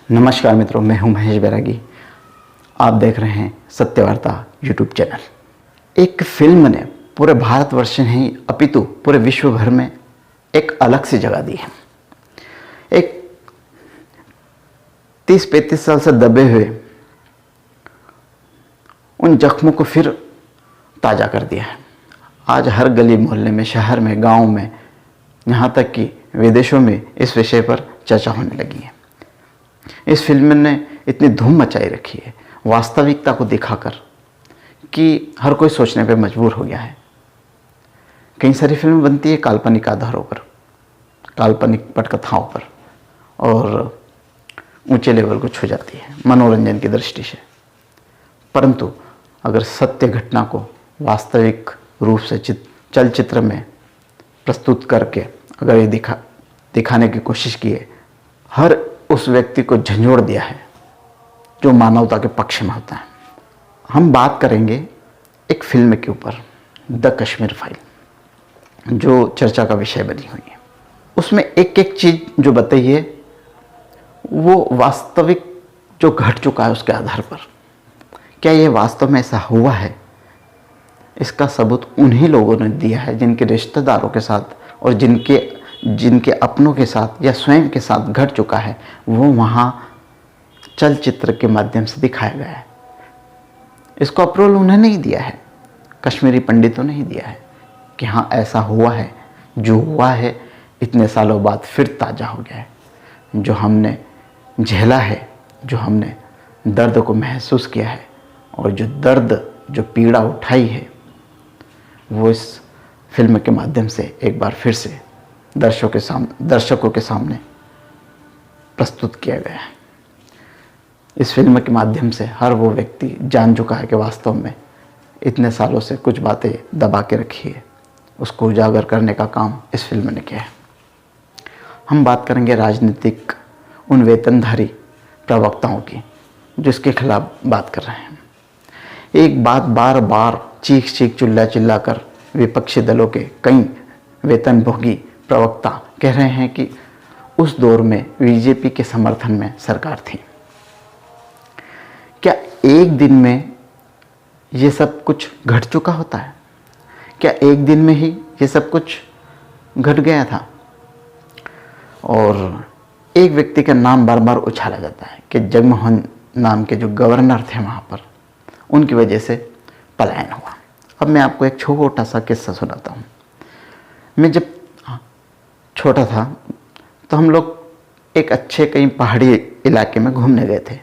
नमस्कार मित्रों, मैं हूं महेश बैरागी। आप देख रहे हैं सत्यवार्ता यूट्यूब चैनल। एक फिल्म ने पूरे भारतवर्ष नहीं अपितु पूरे विश्व भर में एक अलग सी जगह दी है। एक 30-35 साल से दबे हुए उन जख्मों को फिर ताज़ा कर दिया है। आज हर गली मोहल्ले में, शहर में, गांव में, यहाँ तक कि विदेशों में इस विषय पर चर्चा होने लगी है। इस फिल्म ने इतनी धूम मचाई रखी है वास्तविकता को दिखाकर कि हर कोई सोचने पे मजबूर हो गया है। कई सारी फिल्म बनती है काल्पनिक आधारों पर, काल्पनिक पटकथाओं पर, और ऊंचे लेवल को छू जाती है मनोरंजन की दृष्टि से। परंतु अगर सत्य घटना को वास्तविक रूप से चलचित्र में प्रस्तुत करके अगर ये दिखाने की कोशिश की है, हर उस व्यक्ति को झंझोड़ दिया है जो मानवता के पक्ष में होता है। हम बात करेंगे एक फिल्म के ऊपर, द कश्मीर फाइल, जो चर्चा का विषय बनी हुई है। उसमें एक एक चीज़ जो बताई है वो वास्तविक जो घट चुका है उसके आधार पर। क्या ये वास्तव में ऐसा हुआ है, इसका सबूत उन्हीं लोगों ने दिया है जिनके रिश्तेदारों के साथ और जिनके अपनों के साथ या स्वयं के साथ घट चुका है। वो वहाँ चलचित्र के माध्यम से दिखाया गया है। इसको अप्रूवल उन्हें नहीं दिया है, कश्मीरी पंडितों ने ही दिया है कि हाँ ऐसा हुआ है। जो हुआ है इतने सालों बाद फिर ताज़ा हो गया है। जो हमने झेला है, जो हमने दर्द को महसूस किया है और जो दर्द, जो पीड़ा उठाई है, वो इस फिल्म के माध्यम से एक बार फिर से दर्शकों के सामने प्रस्तुत किया गया है। इस फिल्म के माध्यम से हर वो व्यक्ति जान चुका है कि वास्तव में इतने सालों से कुछ बातें दबा के रखी है, उसको उजागर करने का काम इस फिल्म ने किया है। हम बात करेंगे राजनीतिक उन वेतनधारी प्रवक्ताओं की जो इसके खिलाफ बात कर रहे हैं। एक बात बार बार चीख चिल्ला कर विपक्षी दलों के कई वेतनभोगी प्रवक्ता कह रहे हैं कि उस दौर में बीजेपी के समर्थन में सरकार थी। क्या एक दिन में ये सब कुछ घट चुका होता है? क्या एक दिन में ही ये सब कुछ घट गया था? और एक व्यक्ति का नाम बार बार उछाला जाता है कि जगमोहन नाम के जो गवर्नर थे वहाँ पर, उनकी वजह से पलायन हुआ। अब मैं आपको एक छोटा सा किस्सा सुनाता हूँ। मैं जब छोटा था तो हम लोग एक अच्छे कहीं पहाड़ी इलाके में घूमने गए थे।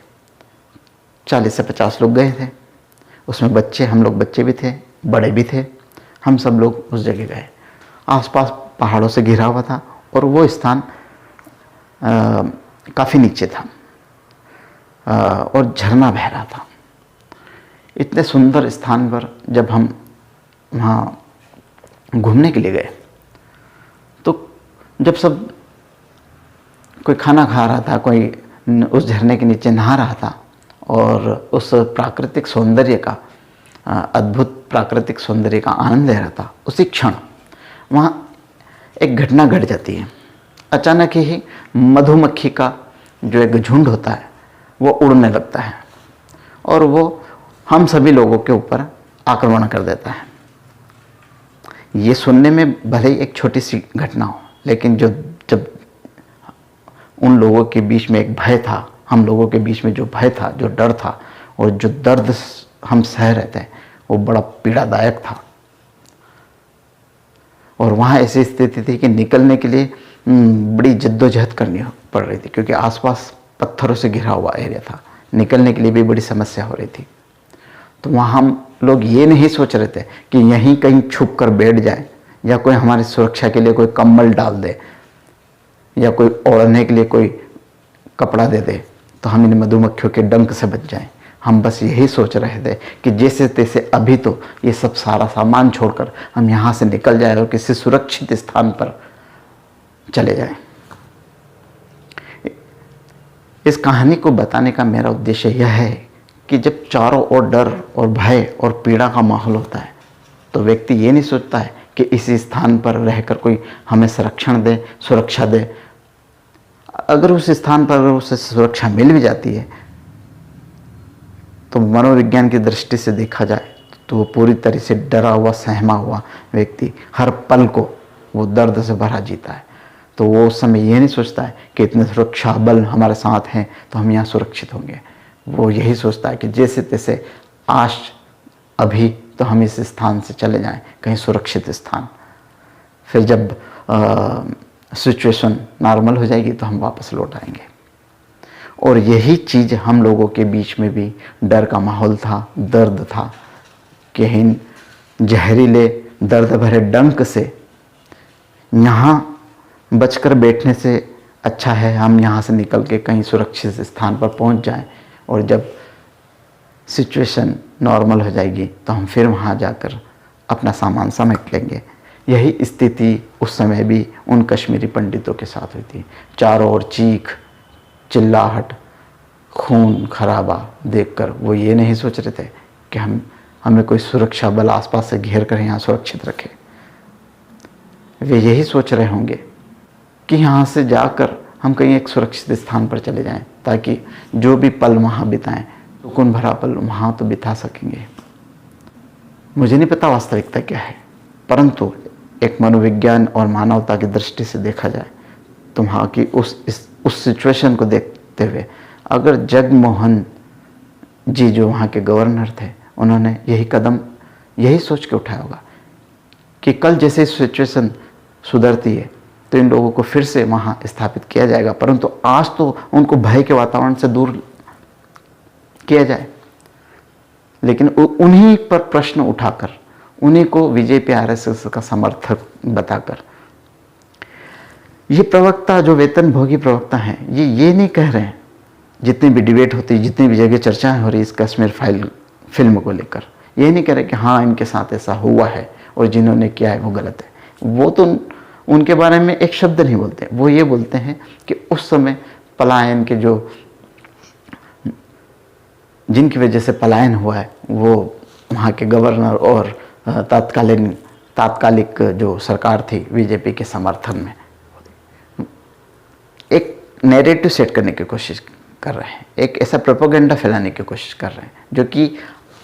40 से 50 लोग गए थे। उसमें बच्चे, हम लोग बच्चे भी थे, बड़े भी थे। हम सब लोग उस जगह गए। आसपास पहाड़ों से घिरा हुआ था और वो स्थान काफ़ी नीचे था और झरना बह रहा था। इतने सुंदर स्थान पर जब हम वहाँ घूमने के लिए गए तो जब सब कोई खाना खा रहा था, कोई उस झरने के नीचे नहा रहा था और उस प्राकृतिक सौंदर्य का, अद्भुत प्राकृतिक सौंदर्य का आनंद ले रहा था, उसी क्षण वहाँ एक घटना घट जाती है। अचानक ही मधुमक्खी का जो एक झुंड होता है वो उड़ने लगता है और वो हम सभी लोगों के ऊपर आक्रमण कर देता है। ये सुनने में भले ही एक छोटी सी घटना हो, लेकिन जब उन लोगों के बीच में एक भय था, हम लोगों के बीच में जो भय था, जो डर था और जो दर्द हम सह रहे थे, वो बड़ा पीड़ादायक था। और वहाँ ऐसी स्थिति थी कि निकलने के लिए बड़ी जद्दोजहद करनी पड़ रही थी, क्योंकि आसपास पत्थरों से घिरा हुआ एरिया था। निकलने के लिए भी बड़ी समस्या हो रही थी। तो वहाँ हम लोग ये नहीं सोच रहे थे कि यहीं कहीं छुप कर बैठ जाए या कोई हमारी सुरक्षा के लिए कोई कंबल डाल दे या कोई ओढ़ने के लिए कोई कपड़ा दे दे तो हम इन मधुमक्खियों के डंक से बच जाएं। हम बस यही सोच रहे थे कि जैसे तैसे अभी तो ये सब सारा सामान छोड़कर हम यहाँ से निकल जाए और किसी सुरक्षित स्थान पर चले जाएं। इस कहानी को बताने का मेरा उद्देश्य यह है कि जब चारों ओर डर और भय और पीड़ा का माहौल होता है तो व्यक्ति ये नहीं सोचता है कि इसी स्थान पर रहकर कोई हमें संरक्षण दे, सुरक्षा दे। अगर उस स्थान पर अगर उसे सुरक्षा मिल भी जाती है तो मनोविज्ञान की दृष्टि से देखा जाए तो वो पूरी तरह से डरा हुआ सहमा हुआ व्यक्ति हर पल को वो दर्द से भरा जीता है। तो वो उस समय ये नहीं सोचता है कि इतने सुरक्षा बल हमारे साथ हैं तो हम यहाँ सुरक्षित होंगे। वो यही सोचता है कि जैसे तैसे आज अभी तो हम इस स्थान से चले जाएं कहीं सुरक्षित स्थान, फिर जब सिचुएशन नॉर्मल हो जाएगी तो हम वापस लौट आएंगे। और यही चीज़ हम लोगों के बीच में भी डर का माहौल था, दर्द था कि इन जहरीले दर्द भरे डंक से यहाँ बचकर बैठने से अच्छा है हम यहाँ से निकल के कहीं सुरक्षित स्थान पर पहुँच जाएं, और जब सिचुएशन नॉर्मल हो जाएगी तो हम फिर वहाँ जाकर अपना सामान समेट लेंगे। यही स्थिति उस समय भी उन कश्मीरी पंडितों के साथ हुई थी। चारों ओर चीख चिल्लाहट खून खराबा देखकर वो ये नहीं सोच रहे थे कि हमें कोई सुरक्षा बल आसपास से घेर कर यहाँ सुरक्षित रखे। वे यही सोच रहे होंगे कि यहाँ से जाकर हम कहीं एक सुरक्षित स्थान पर चले जाएं ताकि जो भी पल वहाँ बिताएं सुकून भरा पल वहाँ तो बिता सकेंगे। मुझे नहीं पता वास्तविकता क्या है, परंतु एक मनोविज्ञान और मानवता की दृष्टि से देखा जाए तो वहाँ की उस सिचुएशन को देखते हुए अगर जगमोहन जी जो वहाँ के गवर्नर थे उन्होंने यही कदम यही सोच के उठाया होगा कि कल जैसे सिचुएशन सुधरती है तो इन लोगों को फिर से वहाँ स्थापित किया जाएगा, परंतु आज तो उनको भय के वातावरण से दूर किया जाए। लेकिन उन्हीं पर प्रश्न उठाकर उन्हीं को बीजेपी आरएसएस का समर्थक बताकर ये प्रवक्ता जो वेतनभोगी प्रवक्ता हैं ये नहीं कह रहे हैं, जितनी भी डिबेट होती है जितनी भी जगह चर्चाएं हो रही इस कश्मीर फाइल फिल्म को लेकर, ये नहीं कह रहे कि हाँ इनके साथ ऐसा हुआ है और जिन्होंने किया है वो गलत है। वो तो उनके बारे में एक शब्द नहीं बोलते, वो ये बोलते हैं कि उस समय पलायन के जो जिनकी वजह से पलायन हुआ है वो वहाँ के गवर्नर और तात्कालिक जो सरकार थी बीजेपी के समर्थन में एक नैरेटिव सेट करने की कोशिश कर रहे हैं, एक ऐसा प्रोपेगेंडा फैलाने की कोशिश कर रहे हैं, जो कि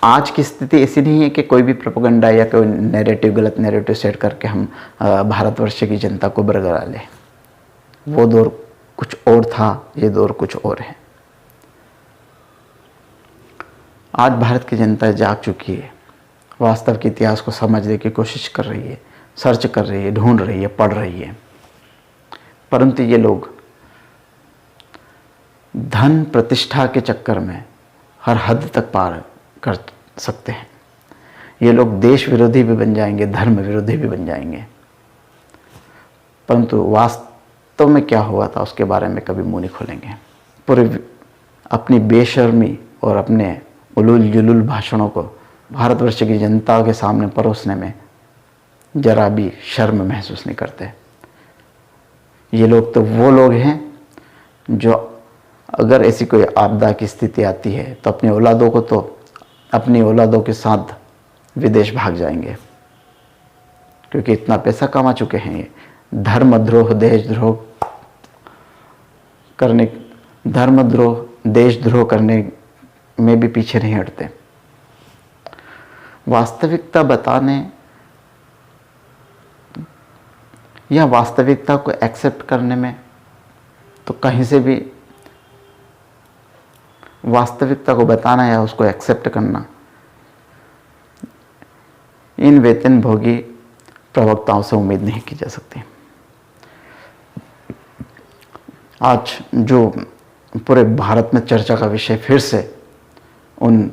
आज की स्थिति ऐसी नहीं है कि कोई भी प्रोपेगेंडा या कोई नैरेटिव गलत नैरेटिव सेट करके हम भारतवर्ष की जनता को बरगला लें। वो दौर कुछ और था, ये दौर कुछ और है। आज भारत की जनता जाग चुकी है, वास्तव के इतिहास को समझने की कोशिश कर रही है, सर्च कर रही है, ढूंढ रही है, पढ़ रही है, परंतु ये लोग धन प्रतिष्ठा के चक्कर में हर हद तक पार कर सकते हैं। ये लोग देश विरोधी भी बन जाएंगे, धर्म विरोधी भी बन जाएंगे, परंतु वास्तव में क्या हुआ था उसके बारे में कभी मुंह नहीं खोलेंगे। पूरे अपनी बेशर्मी और अपने उलूल जुलूल भाषणों को भारतवर्ष की जनता के सामने परोसने में जरा भी शर्म महसूस नहीं करते। ये लोग तो वो लोग हैं जो अगर ऐसी कोई आपदा की स्थिति आती है तो अपनी औलादों के साथ विदेश भाग जाएंगे, क्योंकि इतना पैसा कमा चुके हैं। ये धर्मद्रोह देशद्रोह करने में भी पीछे नहीं हटते। वास्तविकता बताने या वास्तविकता को एक्सेप्ट करने में तो कहीं से भी वास्तविकता को बताना या उसको एक्सेप्ट करना इन वेतनभोगी प्रवक्ताओं से उम्मीद नहीं की जा सकती। आज जो पूरे भारत में चर्चा का विषय फिर से उन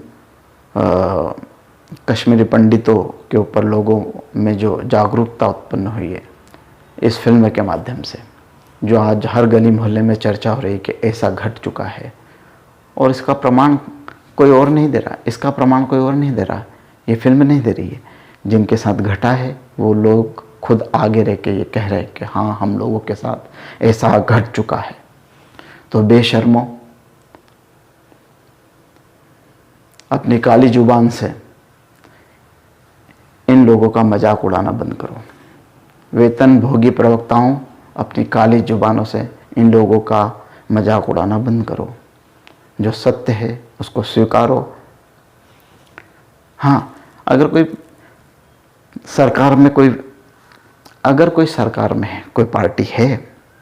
कश्मीरी पंडितों के ऊपर लोगों में जो जागरूकता उत्पन्न हुई है इस फिल्म के माध्यम से, जो आज हर गली मोहल्ले में चर्चा हो रही है कि ऐसा घट चुका है, और इसका प्रमाण कोई और नहीं दे रहा, इसका प्रमाण कोई और नहीं दे रहा, ये फिल्म नहीं दे रही है। जिनके साथ घटा है वो लोग खुद आगे रह के ये कह रहे हैं कि हाँ हम लोगों के साथ ऐसा घट चुका है। तो बेशर्मों, अपनी काली जुबान से इन लोगों का मजाक उड़ाना बंद करो। वेतन भोगी प्रवक्ताओं, अपनी काली जुबानों से इन लोगों का मजाक उड़ाना बंद करो, जो सत्य है उसको स्वीकारो। हाँ, अगर कोई सरकार में कोई पार्टी है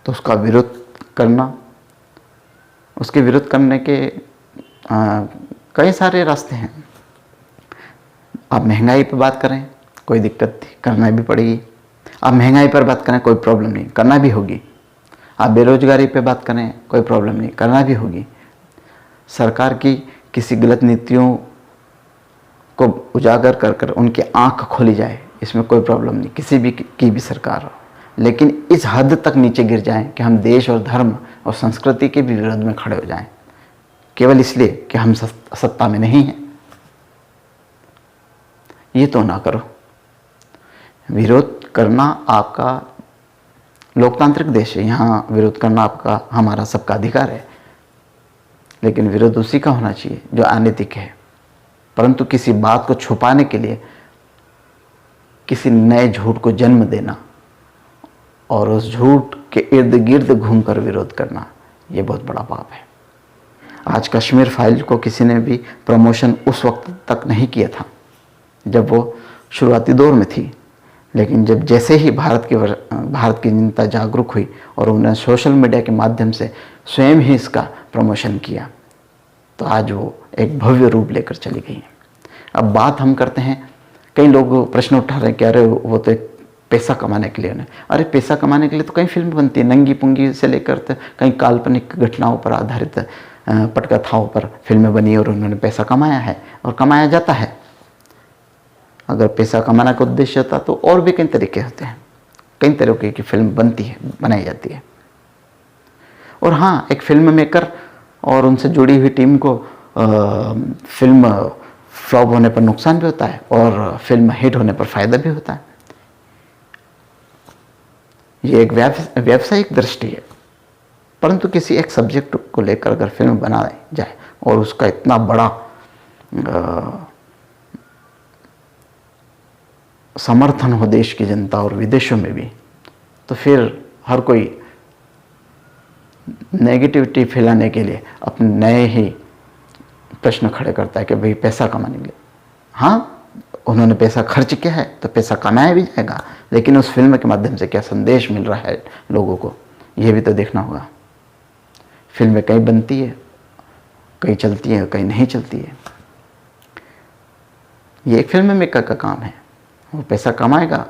तो उसका विरोध करना, उसके विरोध करने के कई सारे रास्ते हैं। आप महंगाई पर बात करें, कोई दिक्कत थी, करना भी पड़ेगी। आप महंगाई पर बात करें, कोई प्रॉब्लम नहीं, करना भी होगी। आप बेरोजगारी पे बात करें, कोई प्रॉब्लम नहीं, करना भी होगी। सरकार की किसी गलत नीतियों को उजागर कर कर उनकी आंख खोली जाए, इसमें कोई प्रॉब्लम नहीं, किसी भी की भी सरकार हो। लेकिन इस हद तक नीचे गिर जाएं कि हम देश और धर्म और संस्कृति के भी विरोध में खड़े हो जाएं, केवल इसलिए कि हम सत्ता में नहीं हैं, ये तो ना करो। विरोध करना आपका लोकतांत्रिक देश है, यहाँ विरोध करना आपका, हमारा सबका अधिकार है। लेकिन विरोध उसी का होना चाहिए जो अनैतिक है। परंतु किसी बात को छुपाने के लिए किसी नए झूठ को जन्म देना और उस झूठ के इर्द गिर्द घूमकर विरोध करना, ये बहुत बड़ा पाप है। आज कश्मीर फाइल को किसी ने भी प्रमोशन उस वक्त तक नहीं किया था जब वो शुरुआती दौर में थी, लेकिन जैसे ही भारत की जनता जागरूक हुई और उन्होंने सोशल मीडिया के माध्यम से स्वयं ही इसका प्रमोशन किया, तो आज वो एक भव्य रूप लेकर चली गई है। अब बात हम करते हैं, कई लोग प्रश्न उठा रहे हैं कि अरे वो तो एक पैसा कमाने के लिए उन्हें, अरे पैसा कमाने के लिए तो कई फिल्म बनती है, नंगी पुंगी से लेकर तो कई काल्पनिक घटनाओं पर आधारित पटकथाओं पर फिल्में बनी और उन्होंने पैसा कमाया है और कमाया जाता है। अगर पैसा कमाना का उद्देश्य होता तो और भी कई तरीके होते हैं, कई तरीके की फिल्म बनती है, बनाई जाती है। और हाँ, एक फिल्म मेकर और उनसे जुड़ी हुई टीम को फिल्म फ्लॉप होने पर नुकसान भी होता है और फिल्म हिट होने पर फायदा भी होता है। ये एक व्यावसायिक दृष्टि है। परंतु किसी एक सब्जेक्ट को लेकर अगर फिल्म बनाई जाए और उसका इतना बड़ा समर्थन हो देश की जनता और विदेशों में भी, तो फिर हर कोई नेगेटिविटी फैलाने के लिए अपने नए ही प्रश्न खड़े करता है कि भाई पैसा कमाने के लिए। हाँ, उन्होंने पैसा खर्च किया है तो पैसा कमाया भी जाएगा, लेकिन उस फिल्म के माध्यम से क्या संदेश मिल रहा है लोगों को, यह भी तो देखना होगा। फिल्में कई बनती है, कई चलती है, कई नहीं चलती है। ये एक फिल्म मेकर का काम है, वो पैसा कमाएगा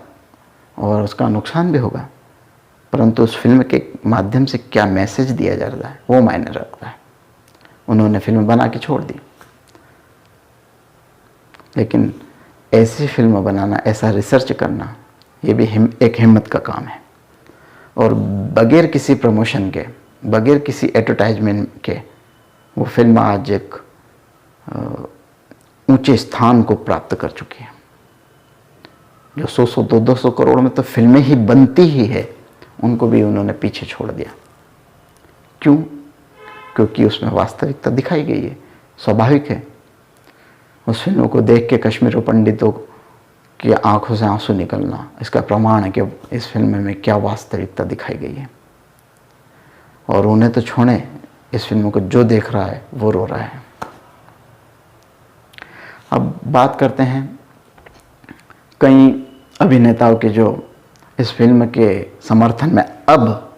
और उसका नुकसान भी होगा, परंतु उस फिल्म के माध्यम से क्या मैसेज दिया जा रहा है वो मायने रखता है। उन्होंने फिल्म बना के छोड़ दी, लेकिन ऐसी फिल्म बनाना, ऐसा रिसर्च करना, ये भी एक हिम्मत का काम है। और बगैर किसी प्रमोशन के, बगैर किसी एडवर्टाइजमेंट के वो फिल्म आज एक ऊंचे स्थान को प्राप्त कर चुकी है। जो 100-100, 200 करोड़ में तो फिल्में ही बनती ही है, उनको भी उन्होंने पीछे छोड़ दिया। क्यों? क्योंकि उसमें वास्तविकता दिखाई गई है। स्वाभाविक है, उस फिल्म को देख के कश्मीरी पंडितों की आंखों से आंसू निकलना इसका प्रमाण है कि इस फिल्म में क्या वास्तविकता दिखाई गई है। और उन्हें तो छोड़े, इस फिल्म को जो देख रहा है वो रो रहा है। अब बात करते हैं कई अभिनेताओं के जो इस फिल्म के समर्थन में अब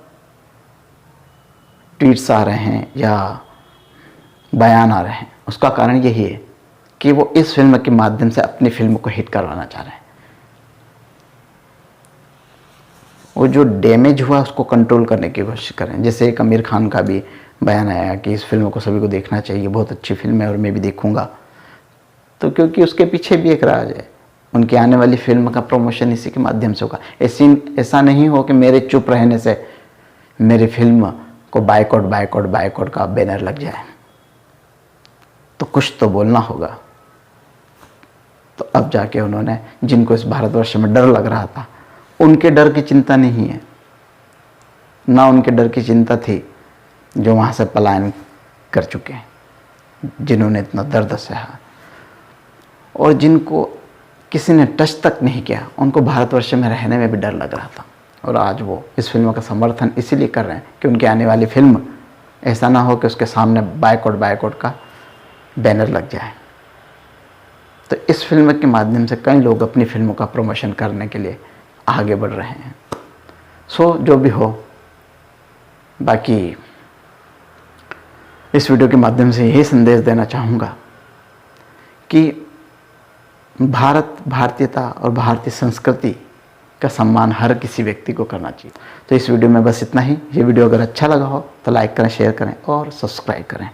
ट्वीट्स आ रहे हैं या बयान आ रहे हैं। उसका कारण यही है कि वो इस फिल्म के माध्यम से अपनी फिल्म को हिट करवाना चाह रहे हैं। वो जो डैमेज हुआ उसको कंट्रोल करने की कोशिश करें। जैसे एक आमिर खान का भी बयान आया कि इस फिल्म को सभी को देखना चाहिए, बहुत अच्छी फिल्म है और मैं भी देखूंगा। तो क्योंकि उसके पीछे भी एक राज है, उनकी आने वाली फिल्म का प्रमोशन इसी के माध्यम से होगा। ऐसा नहीं हो कि मेरे चुप रहने से मेरी फिल्म को बायकॉट का बैनर लग जाए। तो कुछ तो बोलना होगा। तो अब जाके उन्होंने, जिनको इस भारतवर्ष में डर लग रहा था, उनके डर की चिंता नहीं है ना, उनके डर की चिंता थी जो वहाँ से पलायन कर चुके हैं, जिन्होंने इतना दर्द सहा और जिनको किसी ने टच तक नहीं किया, उनको भारतवर्ष में रहने में भी डर लग रहा था। और आज वो इस फिल्म का समर्थन इसीलिए कर रहे हैं कि उनकी आने वाली फिल्म ऐसा ना हो कि उसके सामने बायकॉट का बैनर लग जाए। तो इस फिल्म के माध्यम से कई लोग अपनी फिल्मों का प्रमोशन करने के लिए आगे बढ़ रहे हैं। जो भी हो, बाकी इस वीडियो के माध्यम से यही संदेश देना चाहूँगा कि भारतीयता और भारतीय संस्कृति का सम्मान हर किसी व्यक्ति को करना चाहिए। तो इस वीडियो में बस इतना ही। ये वीडियो अगर अच्छा लगा हो तो लाइक करें, शेयर करें और सब्सक्राइब करें।